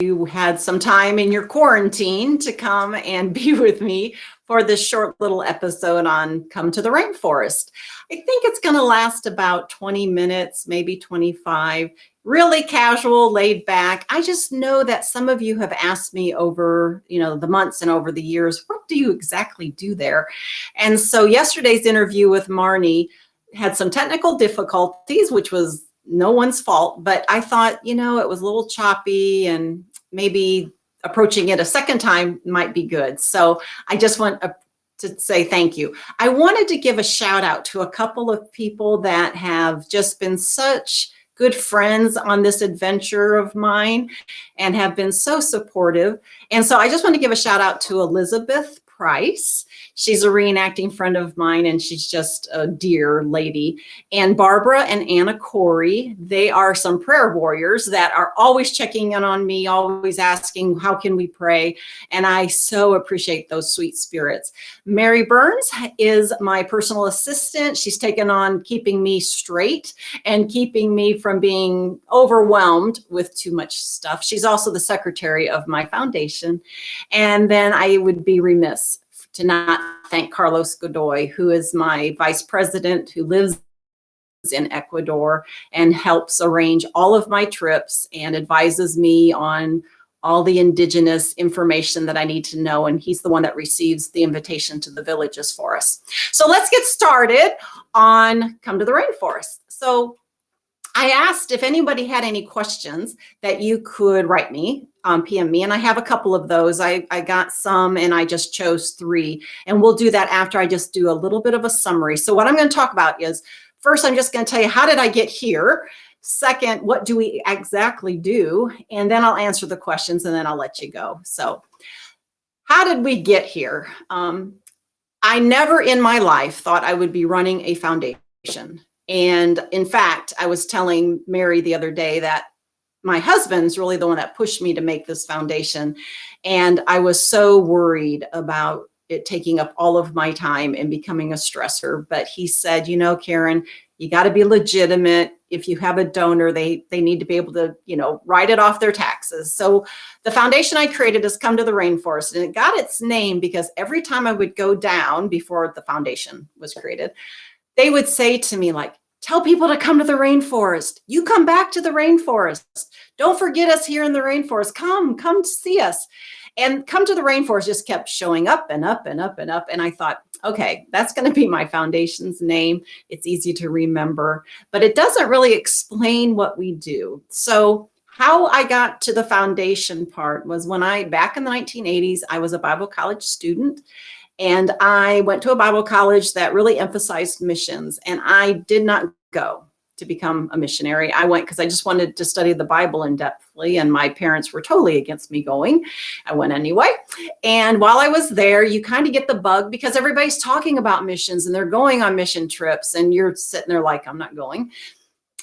you had some time in your quarantine to come and be with me for this short little episode on Come to the Rainforest. I think it's going to last about 20 minutes, maybe 25. Really casual, laid back. I just know that some of you have asked me over, the months and over the years, what do you exactly do there? And so yesterday's interview with Marnie had some technical difficulties, which was no one's fault, but I thought, it was a little choppy and maybe approaching it a second time might be good. So I just want to say thank you. I wanted to give a shout out to a couple of people that have just been such good friends on this adventure of mine and have been so supportive. And so I just want to give a shout out to Elizabeth Price. She's a reenacting friend of mine, and she's just a dear lady. And Barbara and Anna Corey, they are some prayer warriors that are always checking in on me, always asking, how can we pray? And I so appreciate those sweet spirits. Mary Burns is my personal assistant. She's taken on keeping me straight and keeping me from being overwhelmed with too much stuff. She's also the secretary of my foundation. And then I would be remiss to not thank Carlos Godoy, who is my vice president, who lives in Ecuador and helps arrange all of my trips and advises me on all the indigenous information that I need to know. And he's the one that receives the invitation to the villages for us. So let's get started on Come to the Rainforest. So I asked if anybody had any questions that you could write me, PM me, and I have a couple of those. I got some and I just chose 3, and we'll do that after I just do a little bit of a summary. So what I'm going to talk about is, first, I'm just going to tell you, how did I get here? Second, what do we exactly do? And then I'll answer the questions and then I'll let you go. So how did we get here? I never in my life thought I would be running a foundation. And in fact, I was telling Mary the other day that my husband's really the one that pushed me to make this foundation. And I was so worried about it taking up all of my time and becoming a stressor. But he said, Karen, you got to be legitimate. If you have a donor, they need to be able to, write it off their taxes. So the foundation I created is Come to the Rainforest. And it got its name because every time I would go down before the foundation was created, they would say to me, like, tell people to come to the rainforest. You come back to the rainforest. Don't forget us here in the rainforest. Come to see us. And Come to the Rainforest just kept showing up and up and up and up. And I thought, okay, that's going to be my foundation's name. It's easy to remember, but it doesn't really explain what we do. So how I got to the foundation part was when back in the 1980s, I was a Bible college student. And I went to a Bible college that really emphasized missions. And I did not go to become a missionary. I went because I just wanted to study the Bible in depthly. And my parents were totally against me going. I went anyway. And while I was there, you kind of get the bug because everybody's talking about missions and they're going on mission trips. And you're sitting there like, I'm not going.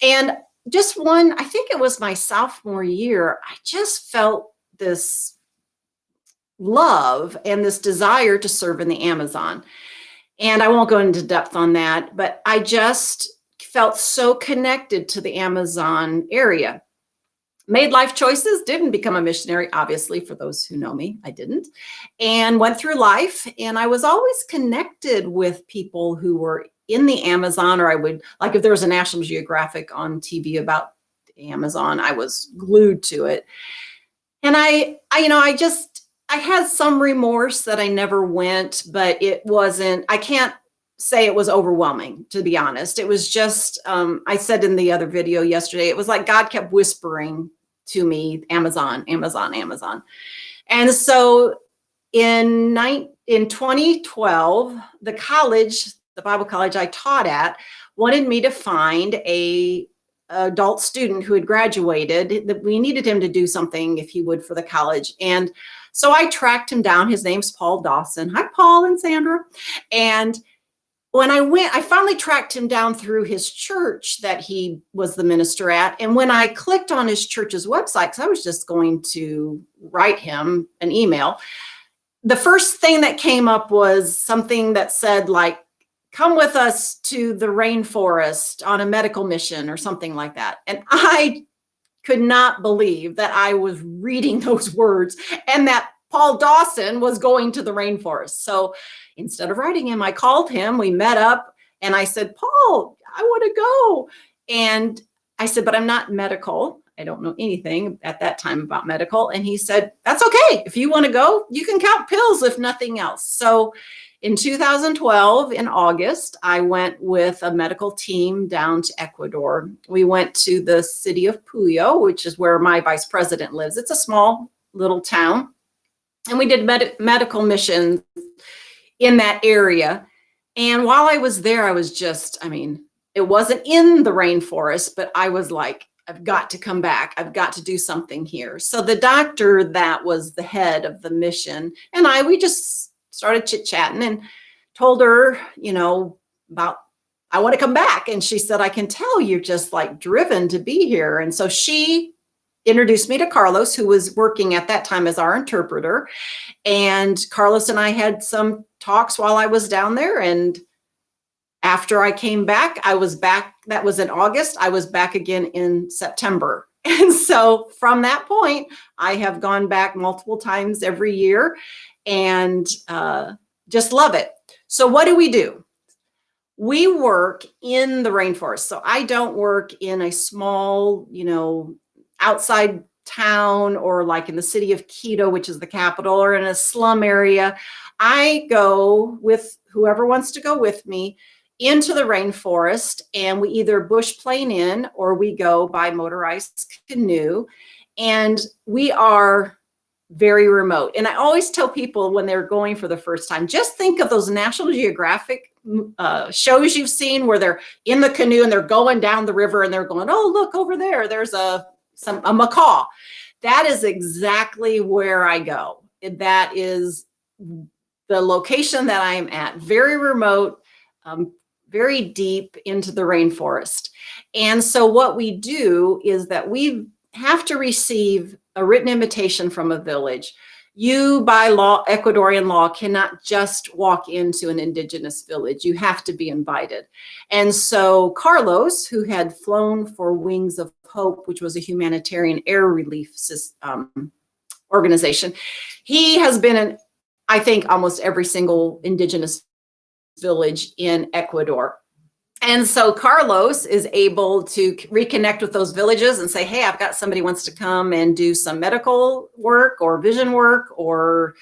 And I think it was my sophomore year, I just felt this love and this desire to serve in the Amazon. And I won't go into depth on that, but I just felt so connected to the Amazon area. Made life choices, didn't become a missionary, obviously, for those who know me, I didn't, and went through life. And I was always connected with people who were in the Amazon, or I would, like if there was a National Geographic on TV about the Amazon, I was glued to it. And I had some remorse that I never went, but I can't say it was overwhelming, to be honest. It was just, I said in the other video yesterday, it was like God kept whispering to me, Amazon, Amazon, Amazon. And so in 2012, the Bible college I taught at wanted me to find a adult student who had graduated, that we needed him to do something if he would for the college. And so I tracked him down. His name's Paul Dawson. Hi, Paul and Sandra. And when I finally tracked him down through his church that he was the minister at. And when I clicked on his church's website, because I was just going to write him an email, the first thing that came up was something that said, like, come with us to the rainforest on a medical mission or something like that. And I could not believe that I was reading those words and that Paul Dawson was going to the rainforest. So instead of writing him, I called him, we met up, and I said, Paul, I want to go. And I said, but I'm not medical. I don't know anything at that time about medical. And he said, that's okay. If you want to go, you can count pills if nothing else. So in 2012, in August, I went with a medical team down to Ecuador. We went to the city of Puyo, which is where my vice president lives. It's a small little town. And we did medical missions in that area. And while I was there, I was just, it wasn't in the rainforest, but I was like, I've got to come back. I've got to do something here. So the doctor that was the head of the mission and we just started chit-chatting and told her, about, I want to come back. And she said, I can tell you're just like driven to be here. And so she introduced me to Carlos, who was working at that time as our interpreter. And Carlos and I had some talks while I was down there. And after I came back, I was back. That was in August. I was back again in September. And so from that point, I have gone back multiple times every year and just love it. So what do? We work in the rainforest. So I don't work in a small, outside town or like in the city of Quito, which is the capital, or in a slum area. I go with whoever wants to go with me into the rainforest, and we either bush plane in or we go by motorized canoe, and we are very remote. And I always tell people when they're going for the first time, just think of those National Geographic shows you've seen where they're in the canoe and they're going down the river and they're going, oh, look over there, there's a macaw. That is exactly where I go. That is the location that I am at, very remote, very deep into the rainforest. And so what we do is that we have to receive a written invitation from a village. You, by law, Ecuadorian law, cannot just walk into an indigenous village. You have to be invited. And so Carlos, who had flown for Wings of Hope, which was a humanitarian air relief organization, he has been in, I think, almost every single indigenous village in Ecuador. And so Carlos is able to reconnect with those villages and say, hey, I've got somebody who wants to come and do some medical work or vision work or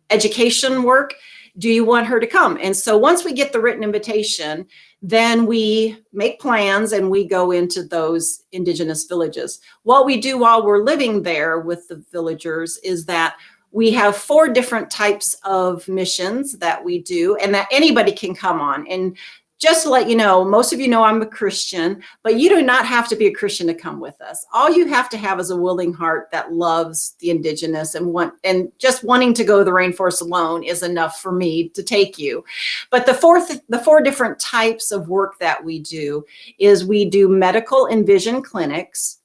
education work. Do you want her to come? And so once we get the written invitation, then we make plans and we go into those indigenous villages. What we do while we're living there with the villagers is that we have 4 different types of missions that we do and that anybody can come on. And just to let you know, most of you know I'm a Christian, but you do not have to be a Christian to come with us. All you have to have is a willing heart that loves the indigenous and just wanting to go to the rainforest alone is enough for me to take you. But the 4 different types of work that we do is we do medical and vision clinics.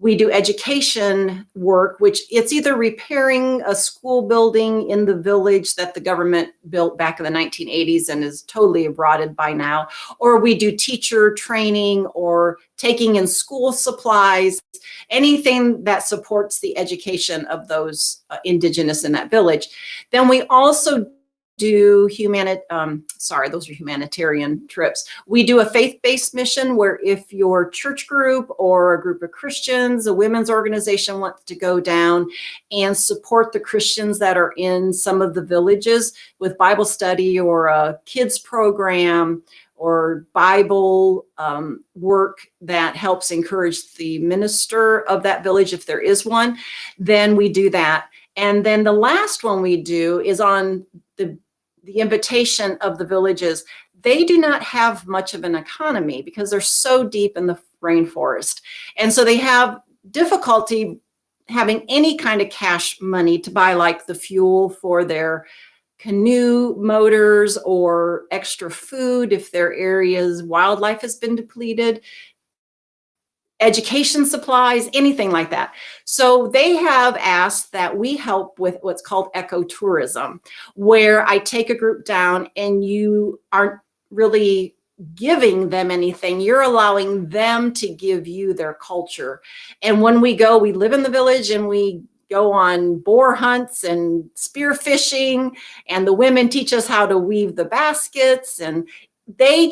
We do education work, which it's either repairing a school building in the village that the government built back in the 1980s and is totally rotted by now, or we do teacher training or taking in school supplies, anything that supports the education of those indigenous in that village. Then we also do those are humanitarian trips. We do a faith-based mission where if your church group or a group of Christians, a women's organization wants to go down and support the Christians that are in some of the villages with Bible study or a kids program or Bible work that helps encourage the minister of that village, if there is one, then we do that. And then the last one we do is on the invitation of the villages. They do not have much of an economy because they're so deep in the rainforest. And so they have difficulty having any kind of cash money to buy like the fuel for their canoe motors or extra food if their area's wildlife has been depleted, education supplies, anything like that. So they have asked that we help with what's called ecotourism, where I take a group down and you aren't really giving them anything. You're allowing them to give you their culture. And when we go, we live in the village and we go on boar hunts and spear fishing, and the women teach us how to weave the baskets, and they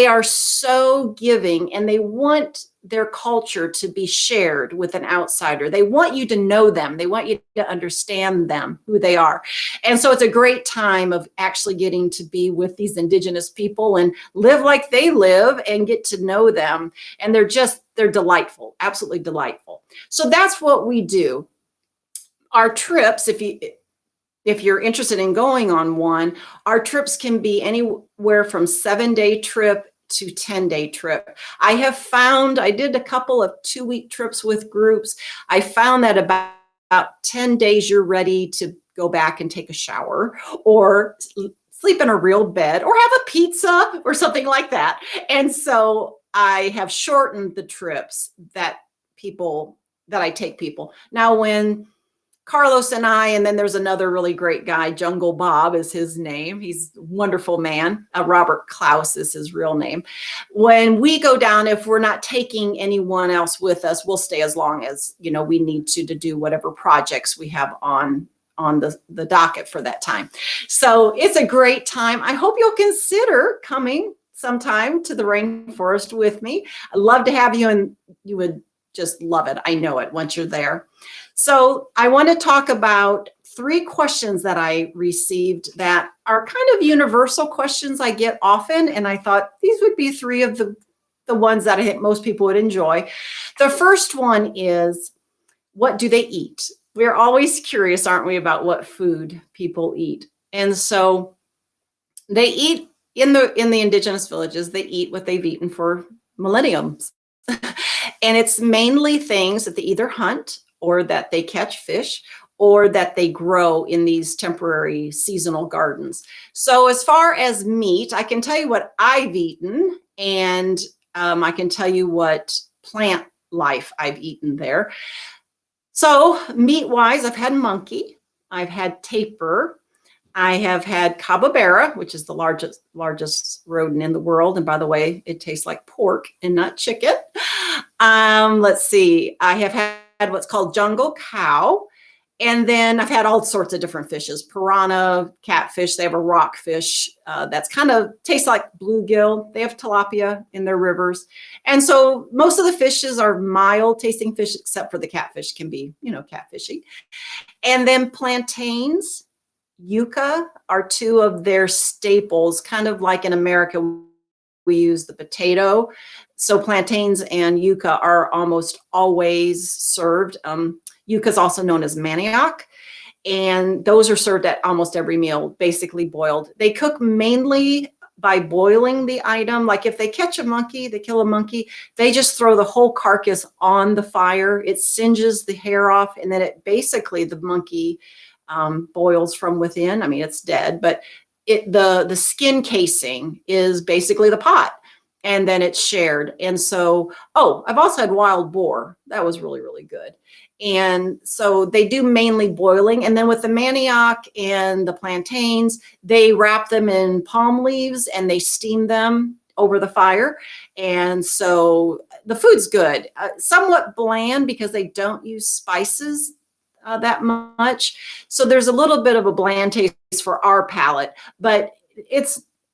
are so giving, and they want their culture to be shared with an outsider. They want you to know them. They want you to understand them, who they are. And so it's a great time of actually getting to be with these indigenous people and live like they live and get to know them. And they're delightful, absolutely delightful. So that's what we do. Our trips, if you're interested in going on one, our trips can be anywhere from 7-day trip to 10-day trip. I did a couple of 2-week trips with groups. I found that about 10 days, you're ready to go back and take a shower or sleep in a real bed or have a pizza or something like that. And so I have shortened the trips that I take people. Now, when Carlos and I, and then there's another really great guy, Jungle Bob is his name. He's a wonderful man. Robert Klaus is his real name. When we go down, if we're not taking anyone else with us, we'll stay as long as, we need to do whatever projects we have on the docket for that time. So it's a great time. I hope you'll consider coming sometime to the rainforest with me. I'd love to have you, and you would just love it. I know it once you're there. So I want to talk about 3 questions that I received that are kind of universal questions I get often. And I thought these would be 3 of the ones that I think most people would enjoy. The first one is, what do they eat? We're always curious, aren't we, about what food people eat. And so they eat in the indigenous villages, they eat what they've eaten for millenniums. And it's mainly things that they either hunt or that they catch fish or that they grow in these temporary seasonal gardens. So as far as meat, I can tell you what I've eaten, and I can tell you what plant life I've eaten there. So meat-wise, I've had monkey, I've had tapir, I have had capybara, which is the largest rodent in the world. And by the way, it tastes like pork and not chicken. Let's see. I have had what's called jungle cow. And then I've had all sorts of different fishes, piranha, catfish. They have a rockfish that's kind of tastes like bluegill. They have tilapia in their rivers. And so most of the fishes are mild tasting fish, except for the catfish can be, catfishy. And then plantains, yucca are 2 of their staples, kind of like in America, we use the potato. So plantains and yucca are almost always served. Yucca is also known as manioc, and those are served at almost every meal, basically boiled. They cook mainly by boiling the item. Like if they catch a monkey, they kill a monkey, they just throw the whole carcass on the fire. It singes the hair off, and then the monkey boils from within. I mean, it's dead, but the skin casing is basically the pot, and then it's shared. And so, I've also had wild boar. That was really, really good. And so they do mainly boiling. And then with the manioc and the plantains, they wrap them in palm leaves and they steam them over the fire. And so the food's good, somewhat bland because they don't use spices that much. So there's a little bit of a bland taste for our palate, but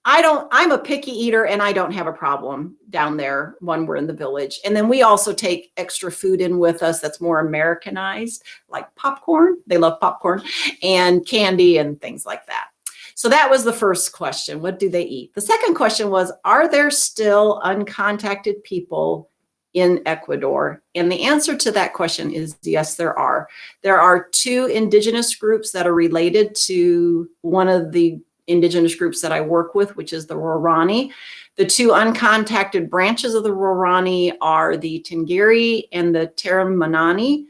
I'm a picky eater, and I don't have a problem down there when we're in the village. And then we also take extra food in with us that's more Americanized, like popcorn. They love popcorn and candy and things like that. So that was the first question. What do they eat? The second question was, are there still uncontacted people in Ecuador? And the answer to that question is yes, there are. There are 2 indigenous groups that are related to one of the indigenous groups that I work with, which is the Rorani. The 2 uncontacted branches of the Rorani are the Tingiri and the Taramanani.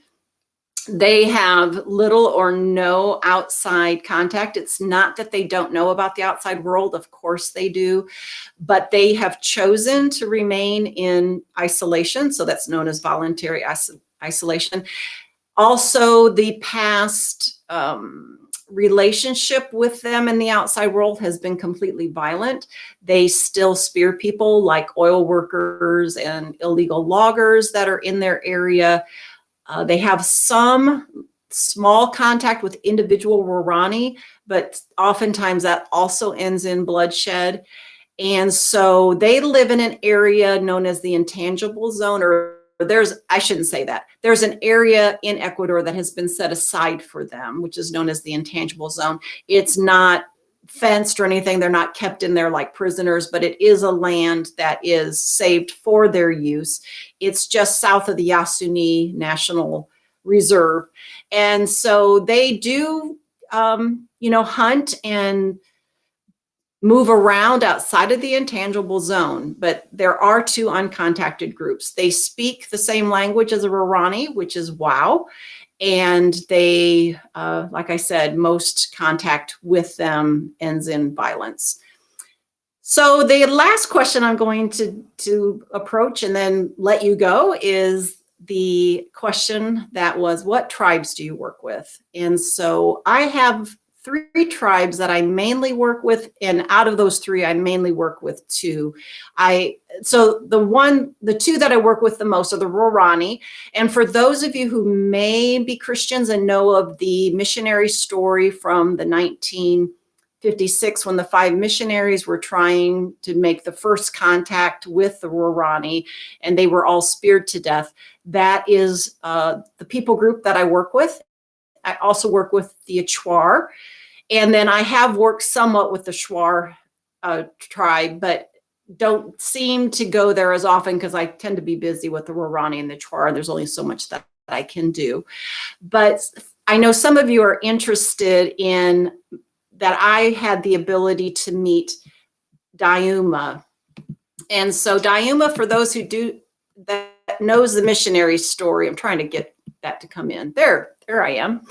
They have little or no outside contact. It's not that they don't know about the outside world. Of course they do, but they have chosen to remain in isolation. So that's known as voluntary isolation. Also, the past relationship with them in the outside world has been completely violent. They still spear people like oil workers and illegal loggers that are in their area. They have some small contact with individual Waorani, but oftentimes that also ends in bloodshed. And so they live in an area known as the intangible zone, or I shouldn't say that. There's an area in Ecuador that has been set aside for them, which is known as the intangible zone. It's not fenced or anything. They're not kept in there like prisoners, but it is a land that is saved for their use. It's just south of the Yasuni National Reserve. And so they do, hunt and move around outside of the intangible zone, but there are two uncontacted groups. They speak the same language as a Waorani, which is Wow. And they, like I said, most contact with them ends in violence. So the last question I'm going to approach and then let you go is the question that was, what tribes do you work with? And so I have 3 tribes that I mainly work with, and out of those 3, I mainly work with 2. So the 2 that I work with the most are the Waorani. And for those of you who may be Christians and know of the missionary story from the 1956, when the 5 missionaries were trying to make the first contact with the Waorani, and they were all speared to death, that is the people group that I work with. I also work with the Achuar. And then I have worked somewhat with the Shuar tribe, but don't seem to go there as often because I tend to be busy with the Waorani and the Shuar. There's only so much that I can do. But I know some of you are interested in that I had the ability to meet Dayuma. And so Dayuma, for those who do that knows the missionary story, I'm trying to get that to come in. There I am.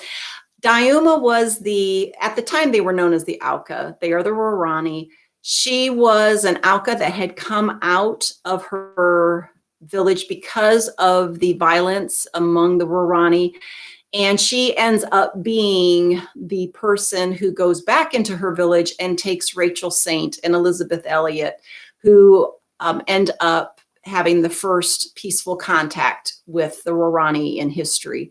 Dayuma was at the time they were known as the Auca. They are the Waorani. She was an Auca that had come out of her village because of the violence among the Waorani. And she ends up being the person who goes back into her village and takes Rachel Saint and Elizabeth Elliot, who end up having the first peaceful contact with the Waorani in history.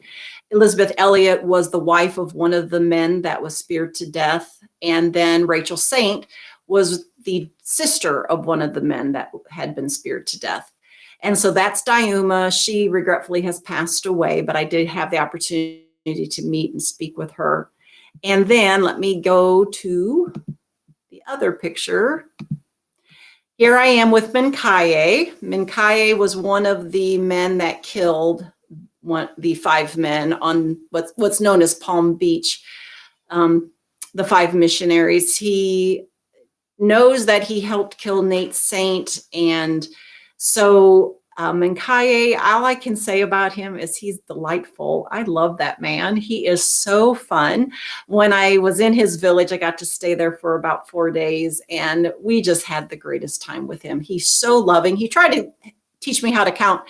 Elizabeth Elliot was the wife of one of the men that was speared to death. And then Rachel Saint was the sister of one of the men that had been speared to death. And so that's Dayuma. She regretfully has passed away, but I did have the opportunity to meet and speak with her. And then let me go to the other picture. Here I am with Mincaye. Mincaye was one of the men that killed the 5 men on what's known as Palm Beach, the 5 missionaries. He knows that he helped kill Nate Saint. And so Mincaye, all I can say about him is he's delightful. I love that man. He is so fun. When I was in his village, I got to stay there for about 4 days, and we just had the greatest time with him. He's so loving. He tried to teach me how to count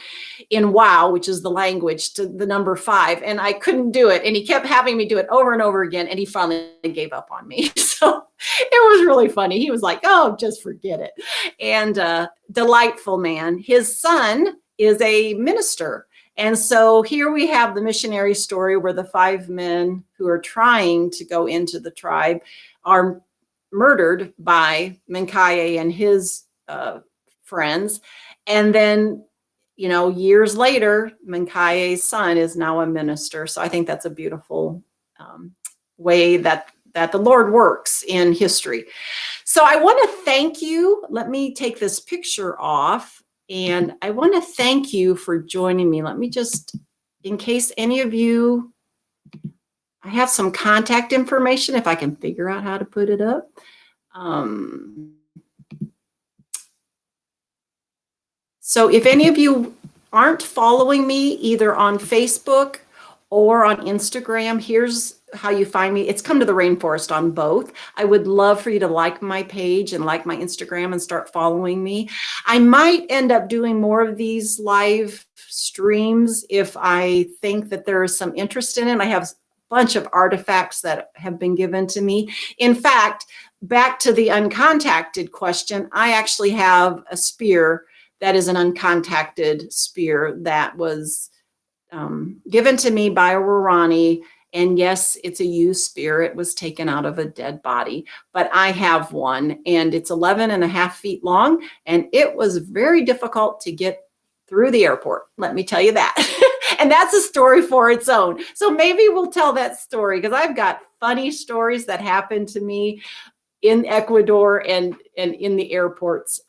in Wow, which is the language, to the number 5. And I couldn't do it. And he kept having me do it over and over again. And he finally gave up on me. So it was really funny. He was like, oh, just forget it. And delightful man. His son is a minister. And so here we have the missionary story where the 5 men who are trying to go into the tribe are murdered by Mincaye and his friends. And then, years later, Mincaye's son is now a minister. So I think that's a beautiful way that the Lord works in history. So I want to thank you. Let me take this picture off. And I want to thank you for joining me. Let me just, in case any of you, I have some contact information if I can figure out how to put it up. So if any of you aren't following me either on Facebook or on Instagram, here's how you find me. It's Come to the Rainforest on both. I would love for you to like my page and like my Instagram and start following me. I might end up doing more of these live streams if I think that there is some interest in it. I have bunch of artifacts that have been given to me. In fact, back to the uncontacted question, I actually have a spear that is an uncontacted spear that was given to me by a Warani. And yes, it's a used spear. It was taken out of a dead body, but I have one, and it's 11.5 feet long, and it was very difficult to get through the airport. Let me tell you that. And that's a story for its own. So maybe we'll tell that story, because I've got funny stories that happened to me in Ecuador and in the airports.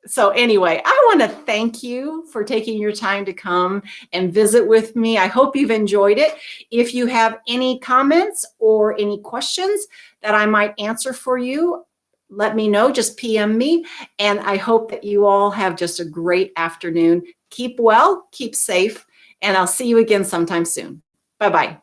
So anyway, I want to thank you for taking your time to come and visit with me. I hope you've enjoyed it. If you have any comments or any questions that I might answer for you, let me know. Just PM me. And I hope that you all have just a great afternoon. Keep well, keep safe, and I'll see you again sometime soon. Bye-bye.